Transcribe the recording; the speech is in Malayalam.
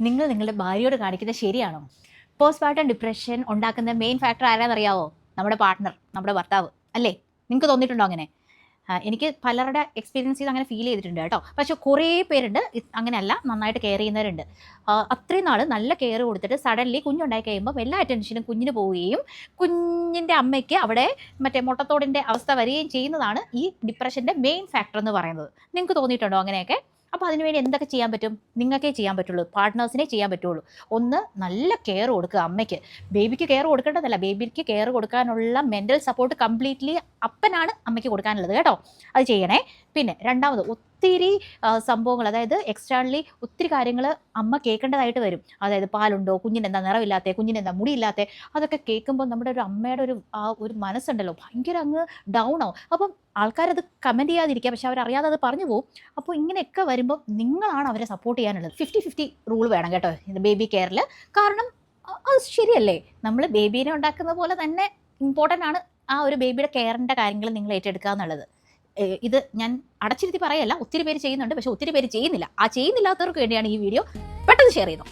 നിങ്ങൾ നിങ്ങളുടെ ഭാര്യയോട് കാണിക്കുന്നത് ശരിയാണോ? പോസ്റ്റ്പാർട്ടം ഡിപ്രഷൻ ഉണ്ടാക്കുന്ന മെയിൻ ഫാക്ടർ ആരാന്നറിയാവോ? നമ്മുടെ പാർട്ട്ണർ, നമ്മുടെ ഭർത്താവ് അല്ലേ? നിങ്ങൾക്ക് തോന്നിയിട്ടുണ്ടോ അങ്ങനെ? എനിക്ക് പലരുടെ എക്സ്പീരിയൻസ് ചെയ്ത് അങ്ങനെ ഫീൽ ചെയ്തിട്ടുണ്ട് കേട്ടോ. പക്ഷെ കുറേ പേരുണ്ട് അങ്ങനെയല്ല, നന്നായിട്ട് കെയർ ചെയ്യുന്നവരുണ്ട്. അത്രയും നാൾ നല്ല കെയർ കൊടുത്തിട്ട് സഡൻലി കുഞ്ഞുണ്ടായി കഴിയുമ്പോൾ എല്ലാ അറ്റൻഷനും കുഞ്ഞിന് പോവുകയും കുഞ്ഞിൻ്റെ അമ്മയ്ക്ക് അവിടെ മറ്റേ മുട്ടത്തോടിൻ്റെ അവസ്ഥ വരികയും ചെയ്യുന്നതാണ് ഈ ഡിപ്രഷൻ്റെ മെയിൻ ഫാക്ടർ എന്ന് പറയുന്നത്. നിങ്ങൾക്ക് തോന്നിയിട്ടുണ്ടോ അങ്ങനെയൊക്കെ? അപ്പോൾ അതിനുവേണ്ടി എന്തൊക്കെ ചെയ്യാൻ പറ്റും? നിങ്ങൾക്കേ ചെയ്യാൻ പറ്റുള്ളൂ, പാർട്ട്നേഴ്സിനെ ചെയ്യാൻ പറ്റുള്ളൂ. ഒന്ന്, നല്ല കെയർ കൊടുക്കുക അമ്മയ്ക്ക്. ബേബിക്ക് കെയർ കൊടുക്കേണ്ടതല്ല, ബേബിക്ക് കെയർ കൊടുക്കാനുള്ള മെൻ്റൽ സപ്പോർട്ട് കംപ്ലീറ്റ്ലി അപ്പനാണ് അമ്മയ്ക്ക് കൊടുക്കാനുള്ളത് കേട്ടോ. അത് ചെയ്യണേ. പിന്നെ രണ്ടാമത്, ഒത്തിരി സംഭവങ്ങൾ, അതായത് എക്സ്റ്റേണലി ഒത്തിരി കാര്യങ്ങൾ അമ്മ കേൾക്കേണ്ടതായിട്ട് വരും. അതായത് പാലുണ്ടോ, കുഞ്ഞിന് എന്താ നിറമില്ലാത്തേ, കുഞ്ഞിന് എന്താ മുടിയില്ലാത്തേ, അതൊക്കെ കേൾക്കുമ്പോൾ നമ്മുടെ ഒരു അമ്മയുടെ ഒരു മനസ്സുണ്ടല്ലോ ഭയങ്കര അങ്ങ് ഡൗൺ ആവും. അപ്പം ആൾക്കാരത് കമൻറ്റ് ചെയ്യാതിരിക്കുക, പക്ഷെ അവരറിയാതെ അത് പറഞ്ഞു പോകും. അപ്പോൾ ഇങ്ങനെയൊക്കെ വരുമ്പോൾ നിങ്ങളാണ് അവരെ സപ്പോർട്ട് ചെയ്യാനുള്ളത്. 50-50 റൂൾ വേണം കേട്ടോ ഇത് ബേബി കെയറിൽ. കാരണം അത് ശരിയല്ലേ, നമ്മൾ ബേബീനെ ഉണ്ടാക്കുന്ന പോലെ തന്നെ ഇമ്പോർട്ടൻ്റ് ആണ് ആ ഒരു ബേബിയുടെ കെയറിൻ്റെ കാര്യങ്ങൾ നിങ്ങൾ ഏറ്റെടുക്കുക എന്നുള്ളത്. ഇത് ഞാൻ അടച്ചിരുത്തി പറയല്ല, ഒത്തിരി പേര് ചെയ്യുന്നുണ്ട്, പക്ഷെ ഒത്തിരി പേര് ചെയ്യുന്നില്ല. ആ ചെയ്യുന്നില്ലാത്തവർക്ക് വേണ്ടിയാണ് ഈ വീഡിയോ. പെട്ടെന്ന് ഷെയർ ചെയ്തോ.